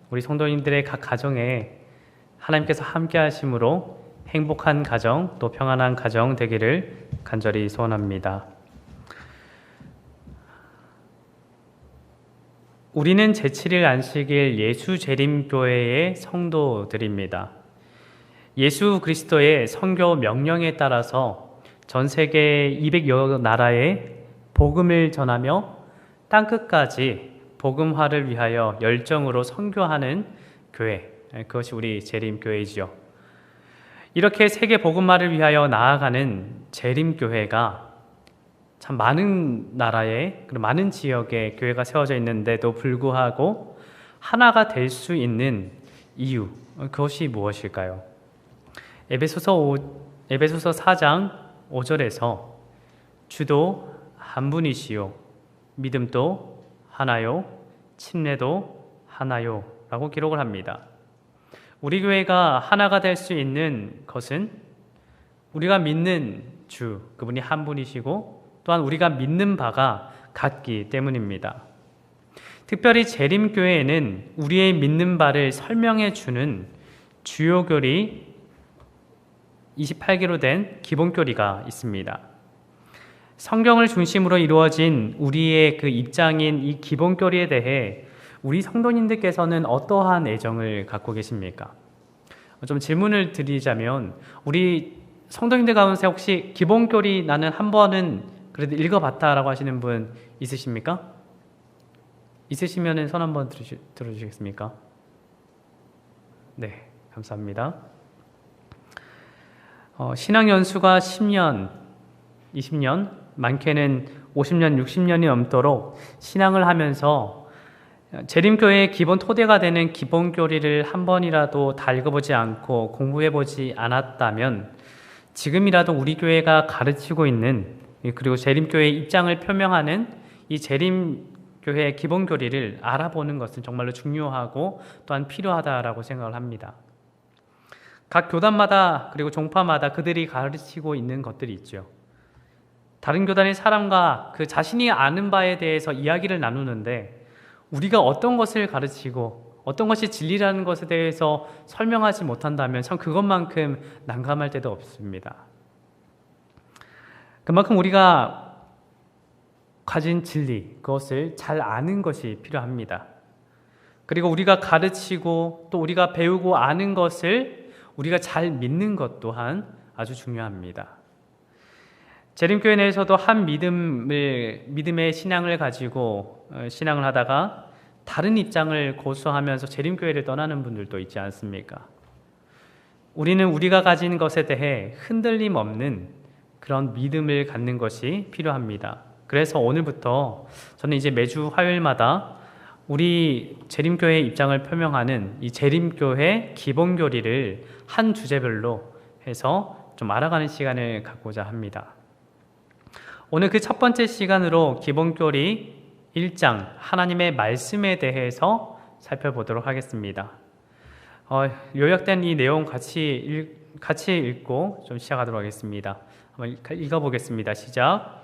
우리 성도님들의 각 가정에 하나님께서 함께 하심으로 행복한 가정, 또 평안한 가정 되기를 간절히 소원합니다. 우리는 제7일 안식일 예수재림교회의 성도들입니다. 예수 그리스도의 선교 명령에 따라서 전 세계 200여 나라에 복음을 전하며 땅끝까지 복음화를 위하여 열정으로 선교하는 교회, 그것이 우리 재림교회이죠. 이렇게 세계 복음화를 위하여 나아가는 재림교회가 참 많은 나라에, 그리고 많은 지역에 교회가 세워져 있는데도 불구하고 하나가 될 수 있는 이유, 그것이 무엇일까요? 에베소서 4장 5절에서 주도 한 분이시요 믿음도 하나요 침례도 하나요 라고 기록을 합니다. 우리 교회가 하나가 될 수 있는 것은 우리가 믿는 주, 그분이 한 분이시고 또한 우리가 믿는 바가 같기 때문입니다. 특별히 재림교회에는 우리의 믿는 바를 설명해 주는 주요 교리 28개로 된 기본 교리가 있습니다. 성경을 중심으로 이루어진 우리의 그 입장인 이 기본 교리에 대해 우리 성도님들께서는 어떠한 애정을 갖고 계십니까? 좀 질문을 드리자면 우리 성도님들 가운데 혹시 기본 교리 나는 한 번은 그래도 읽어봤다라고 하시는 분 있으십니까? 있으시면 손 한번 들어주시겠습니까? 네, 감사합니다. 신앙 연수가 10년, 20년, 많게는 50년, 60년이 넘도록 신앙을 하면서 재림교회의 기본 토대가 되는 기본 교리를 한 번이라도 다 읽어보지 않고 공부해보지 않았다면 지금이라도 우리 교회가 가르치고 있는, 그리고 재림교회의 입장을 표명하는 이 재림교회의 기본 교리를 알아보는 것은 정말로 중요하고 또한 필요하다라고 생각을 합니다. 각 교단마다 그리고 종파마다 그들이 가르치고 있는 것들이 있죠. 다른 교단의 사람과 그 자신이 아는 바에 대해서 이야기를 나누는데 우리가 어떤 것을 가르치고 어떤 것이 진리라는 것에 대해서 설명하지 못한다면 참 그것만큼 난감할 때도 없습니다. 그만큼 우리가 가진 진리, 그것을 잘 아는 것이 필요합니다. 그리고 우리가 가르치고 또 우리가 배우고 아는 것을 우리가 잘 믿는 것 또한 아주 중요합니다. 재림교회 내에서도 한 믿음의 신앙을 가지고 신앙을 하다가 다른 입장을 고수하면서 재림교회를 떠나는 분들도 있지 않습니까? 우리는 우리가 가진 것에 대해 흔들림 없는 그런 믿음을 갖는 것이 필요합니다. 그래서 오늘부터 저는 이제 매주 화요일마다 우리 재림교회의 입장을 표명하는 이 재림교회 기본교리를 한 주제별로 해서 좀 알아가는 시간을 갖고자 합니다. 오늘 그 첫 번째 시간으로 기본교리 1장 하나님의 말씀에 대해서 살펴보도록 하겠습니다. 요약된 이 내용 같이 읽고 좀 시작하도록 하겠습니다. 한번 읽어보겠습니다. 시작.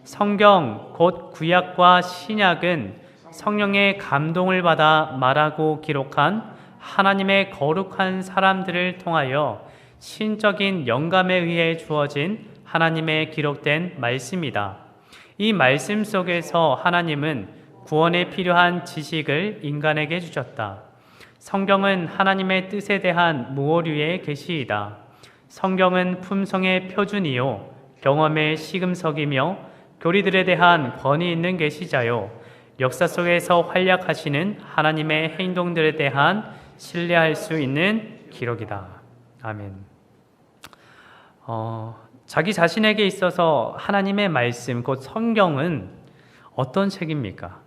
성경 곧 구약과 신약은 성령의 감동을 받아 말하고 기록한 하나님의 거룩한 사람들을 통하여 신적인 영감에 의해 주어진 하나님의 기록된 말씀이다. 이 말씀 속에서 하나님은 구원에 필요한 지식을 인간에게 주셨다. 성경은 하나님의 뜻에 대한 무오류의 계시이다. 성경은 품성의 표준이요 경험의 시금석이며 교리들에 대한 권위 있는 계시자요 역사 속에서 활약하시는 하나님의 행동들에 대한 신뢰할 수 있는 기록이다. 아멘. 자기 자신에게 있어서 하나님의 말씀, 곧 성경은 어떤 책입니까?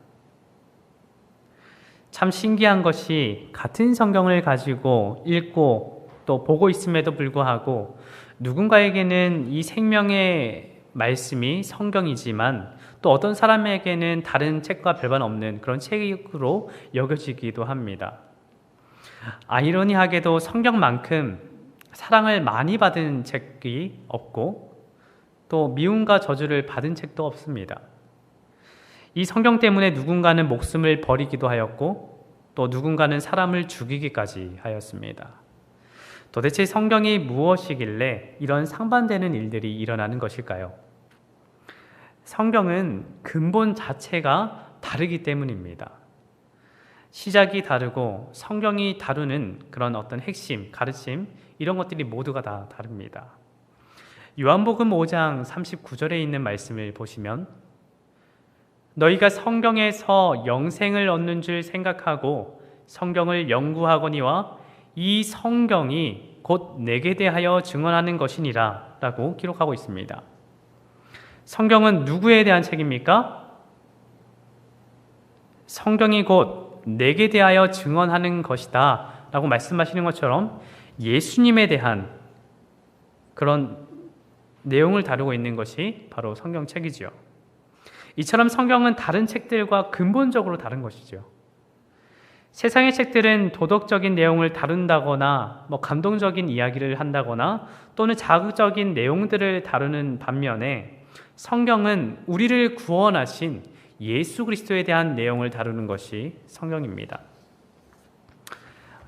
참 신기한 것이 같은 성경을 가지고 읽고 또 보고 있음에도 불구하고 누군가에게는 이 생명의 말씀이 성경이지만 또 어떤 사람에게는 다른 책과 별반 없는 그런 책으로 여겨지기도 합니다. 아이러니하게도 성경만큼 사랑을 많이 받은 책이 없고 또 미움과 저주를 받은 책도 없습니다. 이 성경 때문에 누군가는 목숨을 버리기도 하였고 또 누군가는 사람을 죽이기까지 하였습니다. 도대체 성경이 무엇이길래 이런 상반되는 일들이 일어나는 것일까요? 성경은 근본 자체가 다르기 때문입니다. 시작이 다르고 성경이 다루는 그런 어떤 핵심, 가르침 이런 것들이 모두가 다 다릅니다. 요한복음 5장 39절에 있는 말씀을 보시면 너희가 성경에서 영생을 얻는 줄 생각하고 성경을 연구하거니와 이 성경이 곧 내게 대하여 증언하는 것이니라 라고 기록하고 있습니다. 성경은 누구에 대한 책입니까? 성경이 곧 내게 대하여 증언하는 것이다 라고 말씀하시는 것처럼 예수님에 대한 그런 내용을 다루고 있는 것이 바로 성경책이지요. 이처럼 성경은 다른 책들과 근본적으로 다른 것이죠. 세상의 책들은 도덕적인 내용을 다룬다거나 감동적인 이야기를 한다거나 또는 자극적인 내용들을 다루는 반면에 성경은 우리를 구원하신 예수 그리스도에 대한 내용을 다루는 것이 성경입니다.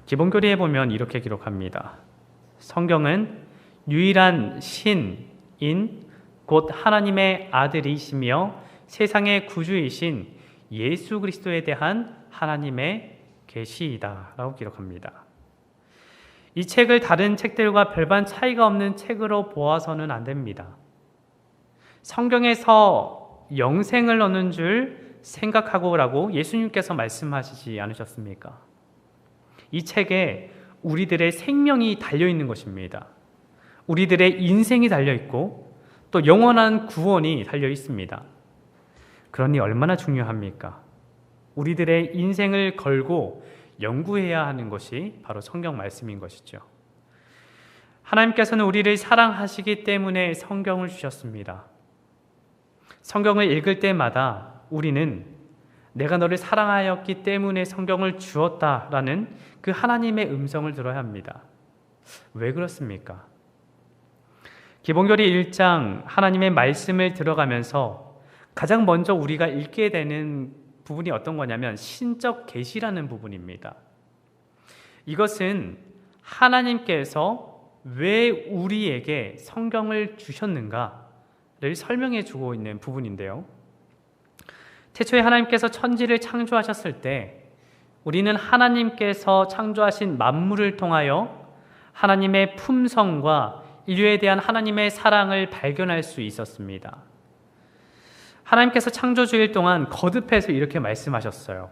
기본교리에 보면 이렇게 기록합니다. 성경은 유일한 신인 곧 하나님의 아들이시며 세상의 구주이신 예수 그리스도에 대한 하나님의 계시이다 라고 기록합니다. 이 책을 다른 책들과 별반 차이가 없는 책으로 보아서는 안 됩니다. 성경에서 영생을 얻는 줄 생각하고라고 예수님께서 말씀하시지 않으셨습니까? 이 책에 우리들의 생명이 달려있는 것입니다. 우리들의 인생이 달려있고 또 영원한 구원이 달려있습니다. 그러니 얼마나 중요합니까? 우리들의 인생을 걸고 연구해야 하는 것이 바로 성경 말씀인 것이죠. 하나님께서는 우리를 사랑하시기 때문에 성경을 주셨습니다. 성경을 읽을 때마다 우리는 내가 너를 사랑하였기 때문에 성경을 주었다라는 그 하나님의 음성을 들어야 합니다. 왜 그렇습니까? 기본교리 1장 하나님의 말씀을 들어가면서 가장 먼저 우리가 읽게 되는 부분이 어떤 거냐면 신적 계시라는 부분입니다. 이것은 하나님께서 왜 우리에게 성경을 주셨는가를 설명해 주고 있는 부분인데요. 태초에 하나님께서 천지를 창조하셨을 때 우리는 하나님께서 창조하신 만물을 통하여 하나님의 품성과 인류에 대한 하나님의 사랑을 발견할 수 있었습니다. 하나님께서 창조주일 동안 거듭해서 이렇게 말씀하셨어요.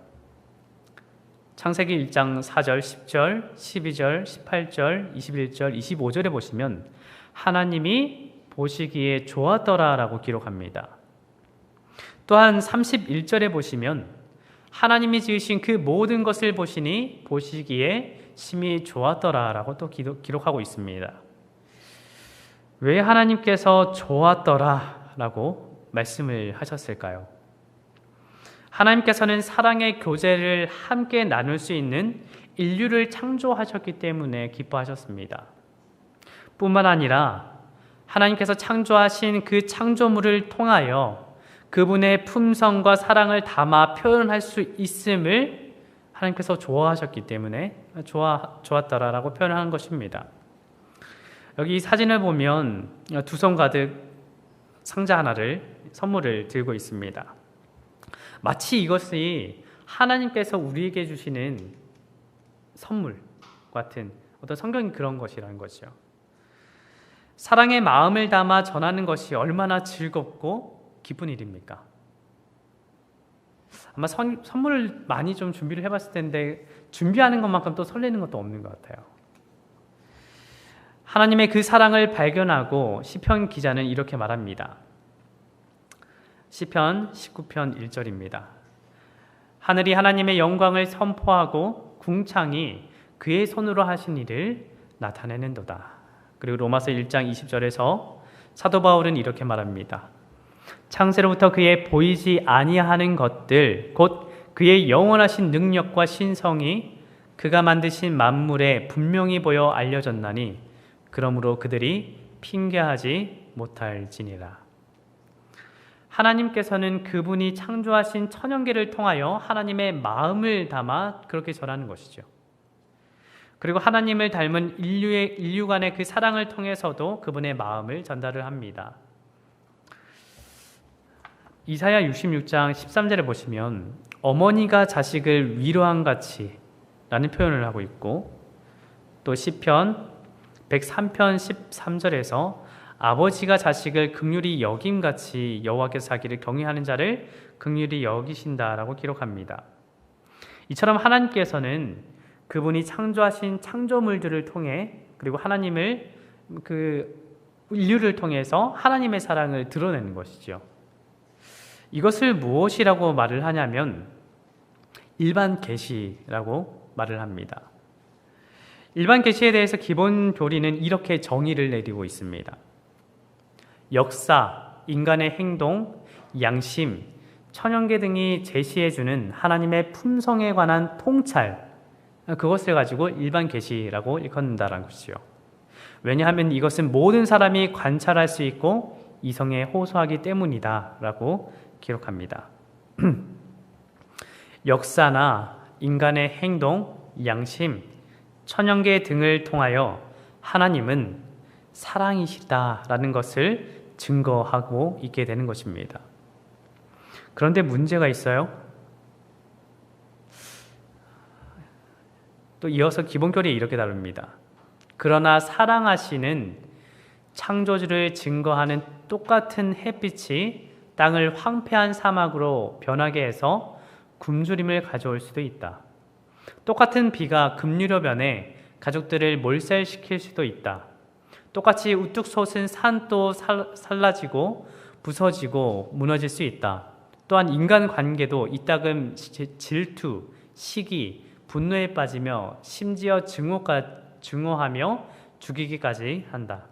창세기 1장 4절, 10절, 12절, 18절, 21절, 25절에 보시면 하나님이 보시기에 좋았더라라고 기록합니다. 또한 31절에 보시면 하나님이 지으신 그 모든 것을 보시니 보시기에 심히 좋았더라라고 또 기록하고 있습니다. 왜 하나님께서 좋았더라라고 말씀을 하셨을까요? 하나님께서는 사랑의 교제를 함께 나눌 수 있는 인류를 창조하셨기 때문에 기뻐하셨습니다. 뿐만 아니라 하나님께서 창조하신 그 창조물을 통하여 그분의 품성과 사랑을 담아 표현할 수 있음을 하나님께서 좋아하셨기 때문에 좋았더라라고 표현하는 것입니다. 여기 이 사진을 보면 두 손 가득 상자 하나를 선물을 들고 있습니다. 마치 이것이 하나님께서 우리에게 주시는 선물 같은 어떤 성경이 그런 것이라는 거죠. 사랑의 마음을 담아 전하는 것이 얼마나 즐겁고 기쁜 일입니까? 아마 선물을 많이 좀 준비를 해봤을 텐데 준비하는 것만큼 또 설레는 것도 없는 것 같아요. 하나님의 그 사랑을 발견하고 시편 기자는 이렇게 말합니다. 시편 19편 1절입니다. 하늘이 하나님의 영광을 선포하고 궁창이 그의 손으로 하신 일을 나타내는도다. 그리고 로마서 1장 20절에서 사도 바울은 이렇게 말합니다. 창세로부터 그의 보이지 아니하는 것들 곧 그의 영원하신 능력과 신성이 그가 만드신 만물에 분명히 보여 알려졌나니 그러므로 그들이 핑계하지 못할지니라. 하나님께서는 그분이 창조하신 천연계를 통하여 하나님의 마음을 담아 그렇게 전하는 것이죠. 그리고 하나님을 닮은 인류 간의 그 사랑을 통해서도 그분의 마음을 전달을 합니다. 이사야 66장 13절에 보시면 어머니가 자식을 위로한 같이 라는 표현을 하고 있고, 또 시편 103편 13절에서 아버지가 자식을 긍휼히 여김같이 여호와께서 자기를 경외하는 자를 긍휼히 여기신다라고 기록합니다. 이처럼 하나님께서는 그분이 창조하신 창조물들을 통해, 그리고 하나님을 인류를 통해서 하나님의 사랑을 드러내는 것이죠. 이것을 무엇이라고 말을 하냐면 일반 계시라고 말을 합니다. 일반 계시에 대해서 기본 교리는 이렇게 정의를 내리고 있습니다. 역사, 인간의 행동, 양심, 천연계 등이 제시해주는 하나님의 품성에 관한 통찰, 그것을 가지고 일반 계시라고 일컫는다는 것이죠. 왜냐하면 이것은 모든 사람이 관찰할 수 있고 이성에 호소하기 때문이다 라고 기록합니다. 역사나 인간의 행동, 양심, 천연계 등을 통하여 하나님은 사랑이시다라는 것을 증거하고 있게 되는 것입니다. 그런데 문제가 있어요. 또 이어서 기본교리에 이렇게 다룹니다. 그러나 사랑하시는 창조주를 증거하는 똑같은 햇빛이 땅을 황폐한 사막으로 변하게 해서 굶주림을 가져올 수도 있다. 똑같은 비가 급류로 변해 가족들을 몰살시킬 수도 있다. 똑같이 우뚝 솟은 산도 살라지고 부서지고 무너질 수 있다. 또한 인간관계도 이따금 질투, 시기, 분노에 빠지며 심지어 증오하며 죽이기까지 한다.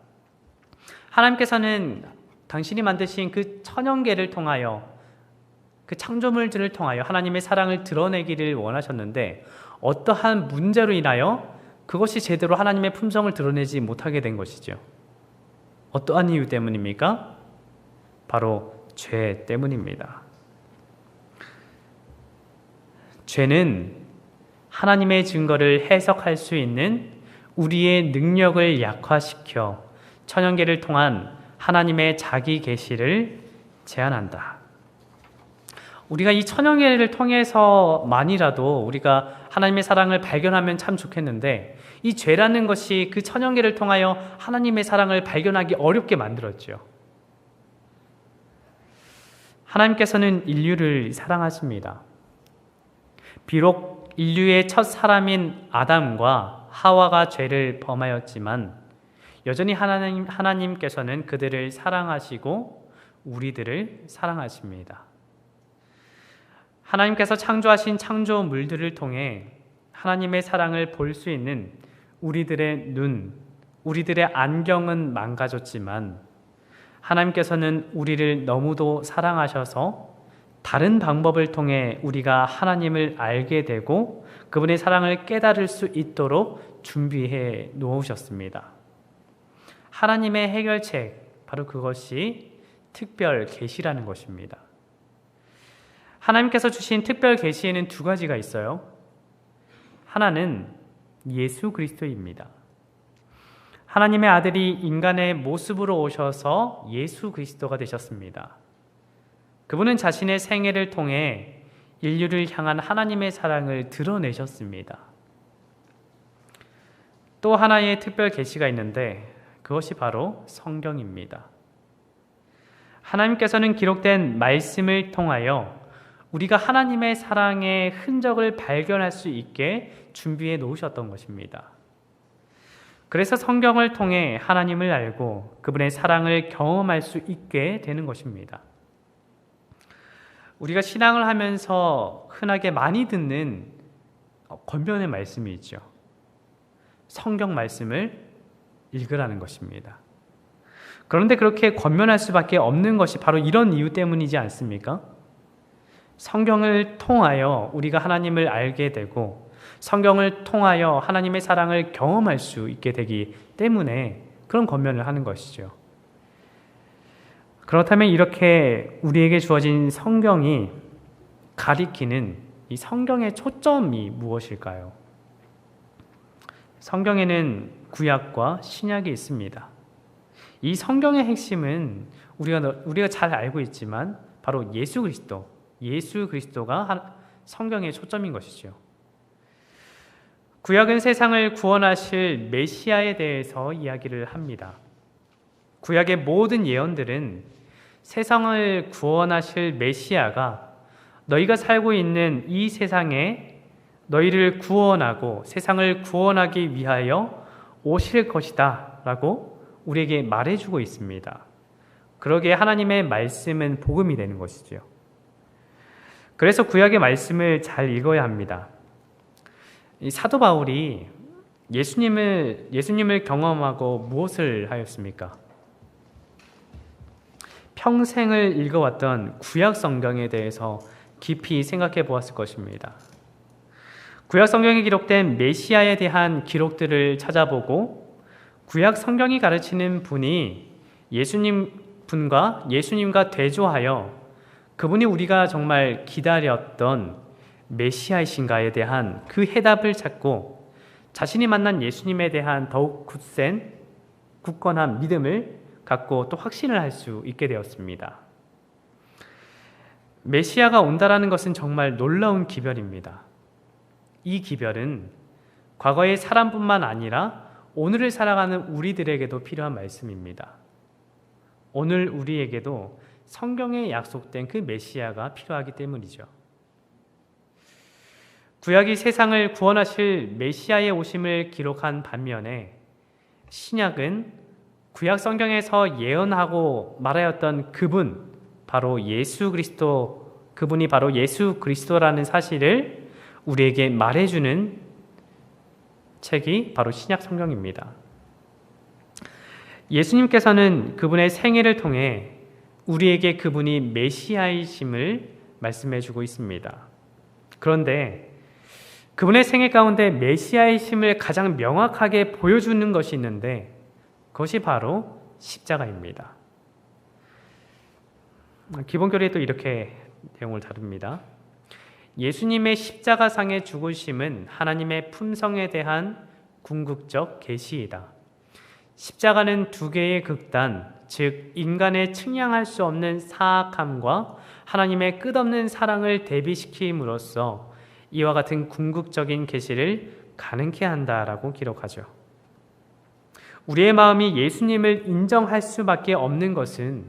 하나님께서는 당신이 만드신 그 천연계를 통하여, 그 창조물들을 통하여 하나님의 사랑을 드러내기를 원하셨는데 어떠한 문제로 인하여 그것이 제대로 하나님의 품성을 드러내지 못하게 된 것이죠. 어떠한 이유 때문입니까? 바로 죄 때문입니다. 죄는 하나님의 증거를 해석할 수 있는 우리의 능력을 약화시켜 천연계를 통한 하나님의 자기 계시를 제한한다. 우리가 이 천연계를 통해서만이라도 우리가 하나님의 사랑을 발견하면 참 좋겠는데, 이 죄라는 것이 그 천연계를 통하여 하나님의 사랑을 발견하기 어렵게 만들었죠. 하나님께서는 인류를 사랑하십니다. 비록 인류의 첫 사람인 아담과 하와가 죄를 범하였지만 여전히 하나님께서는 그들을 사랑하시고 우리들을 사랑하십니다. 하나님께서 창조하신 창조물들을 통해 하나님의 사랑을 볼 수 있는 우리들의 눈, 우리들의 안경은 망가졌지만 하나님께서는 우리를 너무도 사랑하셔서 다른 방법을 통해 우리가 하나님을 알게 되고 그분의 사랑을 깨달을 수 있도록 준비해 놓으셨습니다. 하나님의 해결책, 바로 그것이 특별 계시라는 것입니다. 하나님께서 주신 특별 계시에는 두 가지가 있어요. 하나는 예수 그리스도입니다. 하나님의 아들이 인간의 모습으로 오셔서 예수 그리스도가 되셨습니다. 그분은 자신의 생애를 통해 인류를 향한 하나님의 사랑을 드러내셨습니다. 또 하나의 특별 계시가 있는데 그것이 바로 성경입니다. 하나님께서는 기록된 말씀을 통하여 우리가 하나님의 사랑의 흔적을 발견할 수 있게 준비해 놓으셨던 것입니다. 그래서 성경을 통해 하나님을 알고 그분의 사랑을 경험할 수 있게 되는 것입니다. 우리가 신앙을 하면서 흔하게 많이 듣는 권면의 말씀이 있죠. 성경 말씀을 읽으라는 것입니다. 그런데 그렇게 권면할 수밖에 없는 것이 바로 이런 이유 때문이지 않습니까? 성경을 통하여 우리가 하나님을 알게 되고 성경을 통하여 하나님의 사랑을 경험할 수 있게 되기 때문에 그런 권면을 하는 것이죠. 그렇다면 이렇게 우리에게 주어진 성경이 가리키는 이 성경의 초점이 무엇일까요? 성경에는 구약과 신약이 있습니다. 이 성경의 핵심은 우리가 잘 알고 있지만 바로 예수 그리스도가 성경의 초점인 것이죠. 구약은 세상을 구원하실 메시아에 대해서 이야기를 합니다. 구약의 모든 예언들은 세상을 구원하실 메시아가 너희가 살고 있는 이 세상에 너희를 구원하고 세상을 구원하기 위하여 오실 것이다 라고 우리에게 말해주고 있습니다. 그러기에 하나님의 말씀은 복음이 되는 것이죠. 그래서 구약의 말씀을 잘 읽어야 합니다. 이 사도 바울이 예수님을 경험하고 무엇을 하였습니까? 평생을 읽어왔던 구약 성경에 대해서 깊이 생각해 보았을 것입니다. 구약 성경에 기록된 메시아에 대한 기록들을 찾아보고 구약 성경이 가르치는 분이 예수님과 대조하여 그분이 우리가 정말 기다렸던 메시아이신가에 대한 그 해답을 찾고 자신이 만난 예수님에 대한 더욱 굳건한 믿음을 갖고 또 확신을 할 수 있게 되었습니다. 메시아가 온다라는 것은 정말 놀라운 기별입니다. 이 기별은 과거의 사람뿐만 아니라 오늘을 살아가는 우리들에게도 필요한 말씀입니다. 오늘 우리에게도 성경에 약속된 그 메시아가 필요하기 때문이죠. 구약이 세상을 구원하실 메시아의 오심을 기록한 반면에 신약은 구약 성경에서 예언하고 말하였던 그분이 바로 예수 그리스도라는 사실을 우리에게 말해주는 책이 바로 신약 성경입니다. 예수님께서는 그분의 생애를 통해 우리에게 그분이 메시아이심을 말씀해주고 있습니다. 그런데 그분의 생애 가운데 메시아이심을 가장 명확하게 보여주는 것이 있는데 그것이 바로 십자가입니다. 기본교리에 또 이렇게 내용을 다룹니다. 예수님의 십자가상의 죽으심은 하나님의 품성에 대한 궁극적 계시이다. 십자가는 두 개의 극단, 즉 인간의 측량할 수 없는 사악함과 하나님의 끝없는 사랑을 대비시킴으로써 이와 같은 궁극적인 계시를 가능케 한다라고 기록하죠. 우리의 마음이 예수님을 인정할 수밖에 없는 것은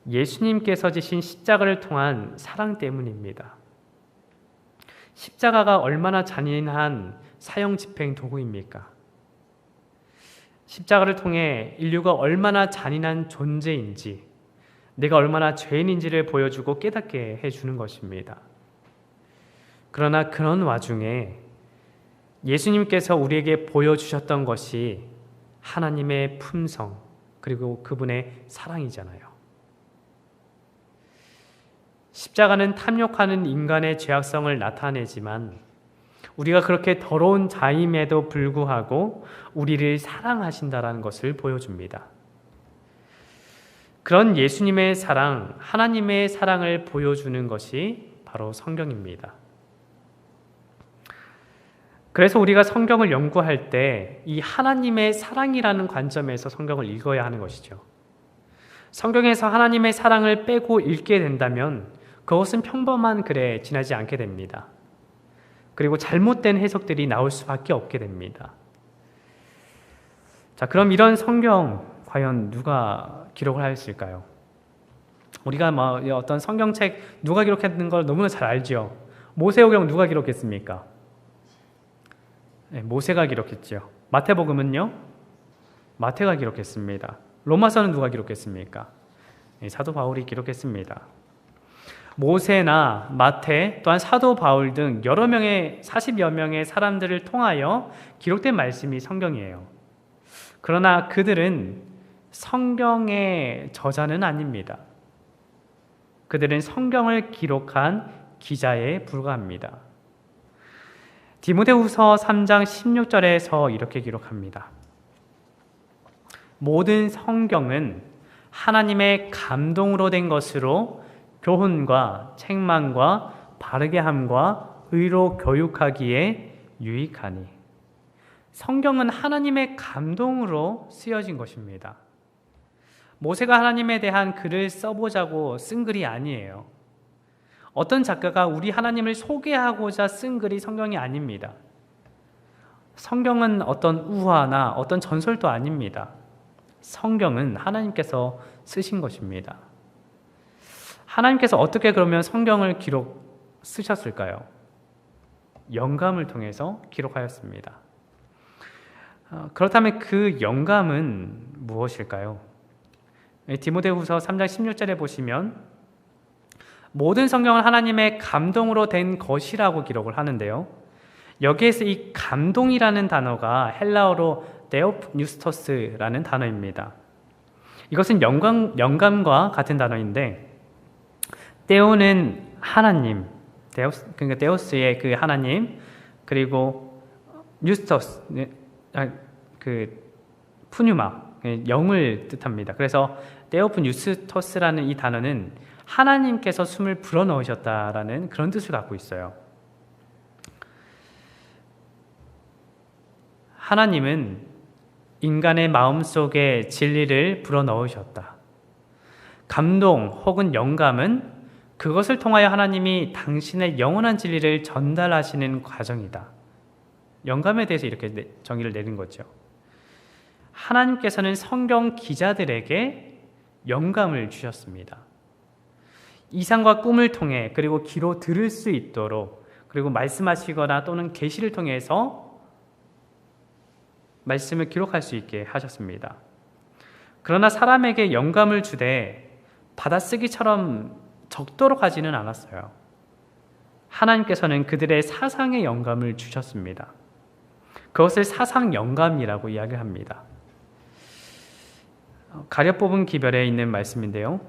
예수님께서 지신 십자가를 통한 사랑 때문입니다. 십자가가 얼마나 잔인한 사형 집행 도구입니까? 십자가를 통해 인류가 얼마나 잔인한 존재인지, 내가 얼마나 죄인인지를 보여주고 깨닫게 해주는 것입니다. 그러나 그런 와중에 예수님께서 우리에게 보여주셨던 것이 하나님의 품성, 그리고 그분의 사랑이잖아요. 십자가는 탐욕하는 인간의 죄악성을 나타내지만 우리가 그렇게 더러운 자임에도 불구하고 우리를 사랑하신다라는 것을 보여줍니다. 그런 예수님의 사랑, 하나님의 사랑을 보여주는 것이 바로 성경입니다. 그래서 우리가 성경을 연구할 때 이 하나님의 사랑이라는 관점에서 성경을 읽어야 하는 것이죠. 성경에서 하나님의 사랑을 빼고 읽게 된다면 그것은 평범한 글에 지나지 않게 됩니다. 그리고 잘못된 해석들이 나올 수밖에 없게 됩니다. 자, 그럼 이런 성경 과연 누가 기록을 하였을까요? 우리가 어떤 성경책 누가 기록했는 걸 너무나 잘 알죠. 모세오경 누가 기록했습니까? 네, 모세가 기록했죠. 마태복음은요? 마태가 기록했습니다. 로마서는 누가 기록했습니까? 네, 사도 바울이 기록했습니다. 모세나 마태 또한 사도 바울 등 40여 명의 사람들을 통하여 기록된 말씀이 성경이에요. 그러나 그들은 성경의 저자는 아닙니다. 그들은 성경을 기록한 기자에 불과합니다. 디모데후서 3장 16절에서 이렇게 기록합니다. 모든 성경은 하나님의 감동으로 된 것으로 교훈과 책망과 바르게 함과 의로 교육하기에 유익하니. 성경은 하나님의 감동으로 쓰여진 것입니다. 모세가 하나님에 대한 글을 써보자고 쓴 글이 아니에요. 어떤 작가가 우리 하나님을 소개하고자 쓴 글이 성경이 아닙니다. 성경은 어떤 우화나 어떤 전설도 아닙니다. 성경은 하나님께서 쓰신 것입니다. 하나님께서 어떻게 그러면 성경을 쓰셨을까요? 영감을 통해서 기록하였습니다. 그렇다면 그 영감은 무엇일까요? 디모데후서 3장 16절에 보시면 모든 성경은 하나님의 감동으로 된 것이라고 기록을 하는데요. 여기에서 이 감동이라는 단어가 헬라어로 데오프뉴스토스라는 단어입니다. 이것은 영감과 같은 단어인데, 데오는 하나님, 그러니까 데오스의 그 하나님, 그리고 뉴스토스, 그 푸뉴마, 영을 뜻합니다. 그래서 데오프뉴스토스라는 이 단어는 하나님께서 숨을 불어넣으셨다라는 그런 뜻을 갖고 있어요. 하나님은 인간의 마음속에 진리를 불어넣으셨다. 감동 혹은 영감은 그것을 통하여 하나님이 당신의 영원한 진리를 전달하시는 과정이다. 영감에 대해서 이렇게 정의를 내린 거죠. 하나님께서는 성경 기자들에게 영감을 주셨습니다. 이상과 꿈을 통해, 그리고 귀로 들을 수 있도록, 그리고 말씀하시거나 또는 계시를 통해서 말씀을 기록할 수 있게 하셨습니다. 그러나 사람에게 영감을 주되 받아쓰기처럼 적도록 하지는 않았어요. 하나님께서는 그들의 사상의 영감을 주셨습니다. 그것을 사상 영감이라고 이야기합니다. 가려 뽑은 기별에 있는 말씀인데요.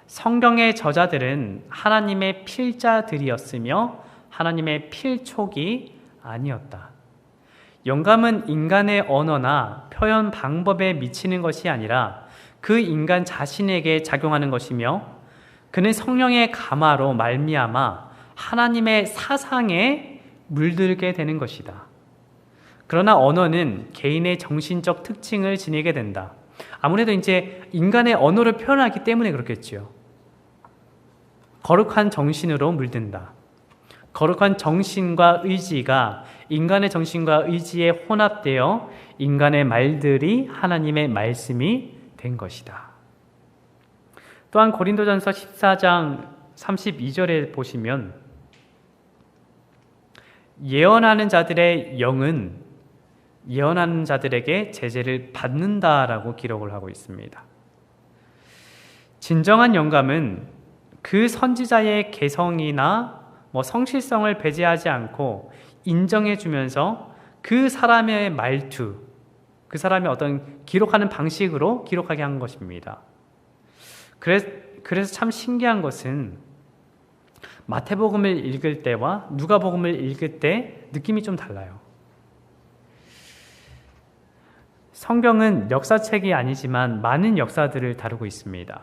성경의 저자들은 하나님의 필자들이었으며 하나님의 필촉이 아니었다. 영감은 인간의 언어나 표현 방법에 미치는 것이 아니라 그 인간 자신에게 작용하는 것이며, 그는 성령의 감화로 말미암아 하나님의 사상에 물들게 되는 것이다. 그러나 언어는 개인의 정신적 특징을 지니게 된다. 아무래도 이제 인간의 언어를 표현하기 때문에 그렇겠지요. 거룩한 정신으로 물든다. 거룩한 정신과 의지가 인간의 정신과 의지에 혼합되어 인간의 말들이 하나님의 말씀이 된 것이다. 또한 고린도전서 14장 32절에 보시면 예언하는 자들의 영은 예언하는 자들에게 제재를 받는다라고 기록을 하고 있습니다. 진정한 영감은 그 선지자의 개성이나 성실성을 배제하지 않고 인정해 주면서 그 사람의 말투, 그 사람의 어떤 기록하는 방식으로 기록하게 한 것입니다. 그래서 참 신기한 것은 마태복음을 읽을 때와 누가복음을 읽을 때 느낌이 좀 달라요. 성경은 역사책이 아니지만 많은 역사들을 다루고 있습니다.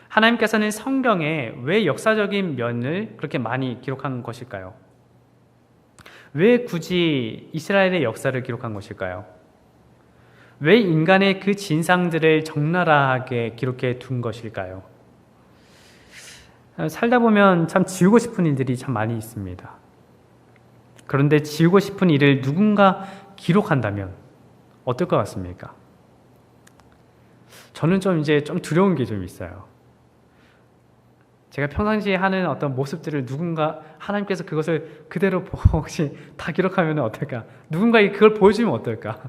하나님께서는 성경에 왜 역사적인 면을 그렇게 많이 기록한 것일까요? 왜 굳이 이스라엘의 역사를 기록한 것일까요? 왜 인간의 그 진상들을 적나라하게 기록해 둔 것일까요? 살다 보면 참 지우고 싶은 일들이 참 많이 있습니다. 그런데 지우고 싶은 일을 누군가 기록한다면 어떨 것 같습니까? 저는 좀 두려운 게 좀 있어요. 제가 평상시에 하는 어떤 모습들을 누군가 하나님께서 그것을 그대로 혹시 다 기록하면 어떨까? 누군가에게 그걸 보여주면 어떨까?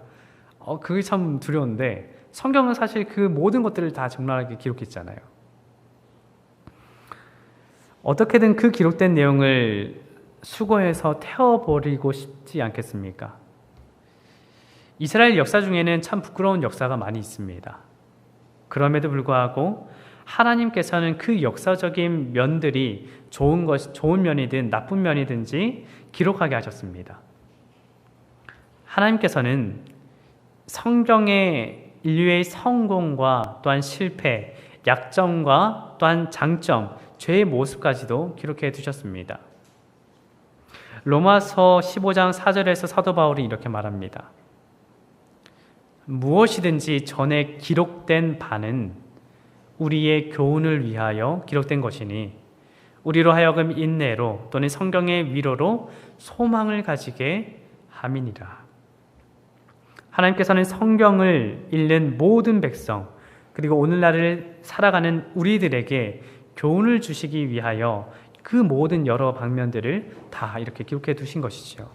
그게 참 두려운데 성경은 사실 그 모든 것들을 다 적나라하게 기록했잖아요. 어떻게든 그 기록된 내용을 수거해서 태워버리고 싶지 않겠습니까? 이스라엘 역사 중에는 참 부끄러운 역사가 많이 있습니다. 그럼에도 불구하고 하나님께서는 그 역사적인 면들이 좋은 면이든 나쁜 면이든지 기록하게 하셨습니다. 하나님께서는 성경에 인류의 성공과 또한 실패, 약점과 또한 장점, 죄의 모습까지도 기록해 두셨습니다. 로마서 15장 4절에서 사도 바울이 이렇게 말합니다. 무엇이든지 전에 기록된 바는 우리의 교훈을 위하여 기록된 것이니 우리로 하여금 인내로 또는 성경의 위로로 소망을 가지게 함이니라. 하나님께서는 성경을 읽는 모든 백성 그리고 오늘날을 살아가는 우리들에게 교훈을 주시기 위하여 그 모든 여러 방면들을 다 이렇게 기록해 두신 것이죠.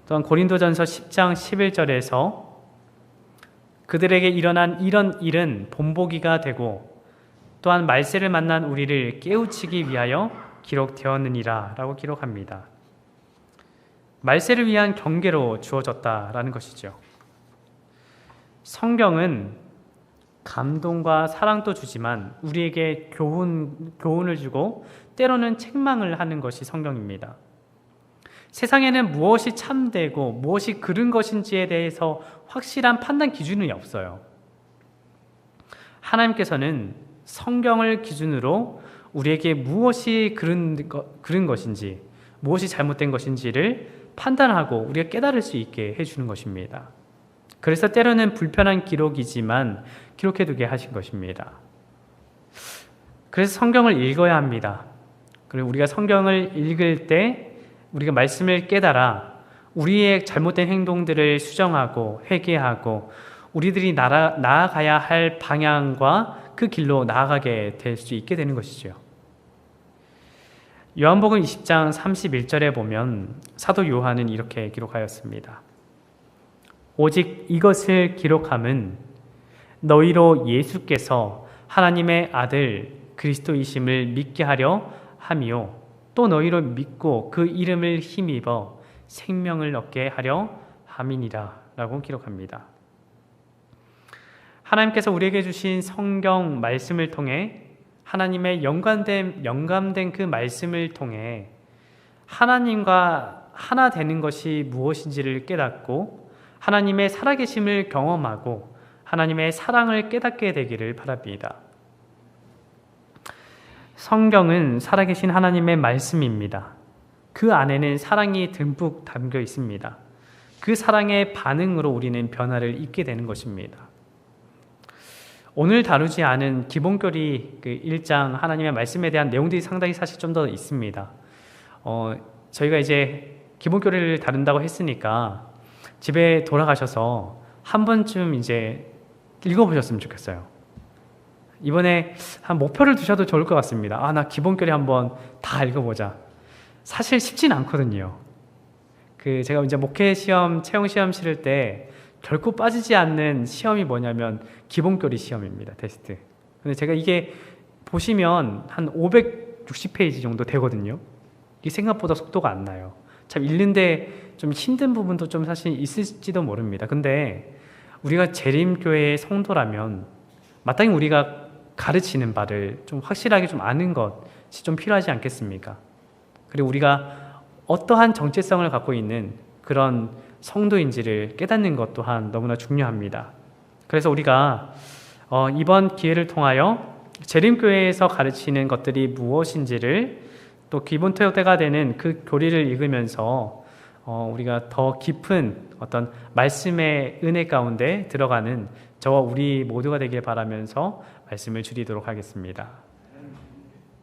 또한 고린도전서 10장 11절에서 그들에게 일어난 이런 일은 본보기가 되고 또한 말세를 만난 우리를 깨우치기 위하여 기록되었느니라 라고 기록합니다. 말세를 위한 경계로 주어졌다라는 것이죠. 성경은 감동과 사랑도 주지만 우리에게 교훈을 주고 때로는 책망을 하는 것이 성경입니다. 세상에는 무엇이 참되고 무엇이 그른 것인지에 대해서 확실한 판단 기준이 없어요. 하나님께서는 성경을 기준으로 우리에게 무엇이 그른 것인지 무엇이 잘못된 것인지를 판단하고 우리가 깨달을 수 있게 해주는 것입니다. 그래서 때로는 불편한 기록이지만 기록해두게 하신 것입니다. 그래서 성경을 읽어야 합니다. 그리고 우리가 성경을 읽을 때 우리가 말씀을 깨달아 우리의 잘못된 행동들을 수정하고 회개하고 우리들이 나아가야 할 방향과 그 길로 나아가게 될 수 있게 되는 것이죠. 요한복음 20장 31절에 보면 사도 요한은 이렇게 기록하였습니다. 오직 이것을 기록함은 너희로 예수께서 하나님의 아들 그리스도이심을 믿게 하려 함이요 또 너희로 믿고 그 이름을 힘입어 생명을 얻게 하려 함이니라 라고 기록합니다. 하나님께서 우리에게 주신 성경 말씀을 통해 하나님의 영감된 그 말씀을 통해 하나님과 하나 되는 것이 무엇인지를 깨닫고 하나님의 살아계심을 경험하고 하나님의 사랑을 깨닫게 되기를 바랍니다. 성경은 살아계신 하나님의 말씀입니다. 그 안에는 사랑이 듬뿍 담겨 있습니다. 그 사랑의 반응으로 우리는 변화를 입게 되는 것입니다. 오늘 다루지 않은 기본교리 1장 하나님의 말씀에 대한 내용들이 상당히 사실 좀 더 있습니다. 저희가 이제 기본교리를 다룬다고 했으니까 집에 돌아가셔서 한 번쯤 이제 읽어보셨으면 좋겠어요. 이번에 한 목표를 두셔도 좋을 것 같습니다. 나 기본교리 한번 다 읽어보자. 사실 쉽진 않거든요. 제가 이제 목회 시험, 채용 시험 치를 때 결코 빠지지 않는 시험이 뭐냐면 기본교리 시험입니다. 테스트. 근데 제가 이게 보시면 한 560페이지 정도 되거든요. 이게 생각보다 속도가 안 나요. 참 읽는데 좀 힘든 부분도 좀 사실 있을지도 모릅니다. 근데 우리가 재림교회의 성도라면 마땅히 우리가 가르치는 바를 좀 확실하게 좀 아는 것이 좀 필요하지 않겠습니까? 그리고 우리가 어떠한 정체성을 갖고 있는 그런 성도인지를 깨닫는 것 또한 너무나 중요합니다. 그래서 우리가 이번 기회를 통하여 재림교회에서 가르치는 것들이 무엇인지를 또 기본 토대가 되는 그 교리를 읽으면서 우리가 더 깊은 어떤 말씀의 은혜 가운데 들어가는 저와 우리 모두가 되길 바라면서 말씀을 줄이도록 하겠습니다.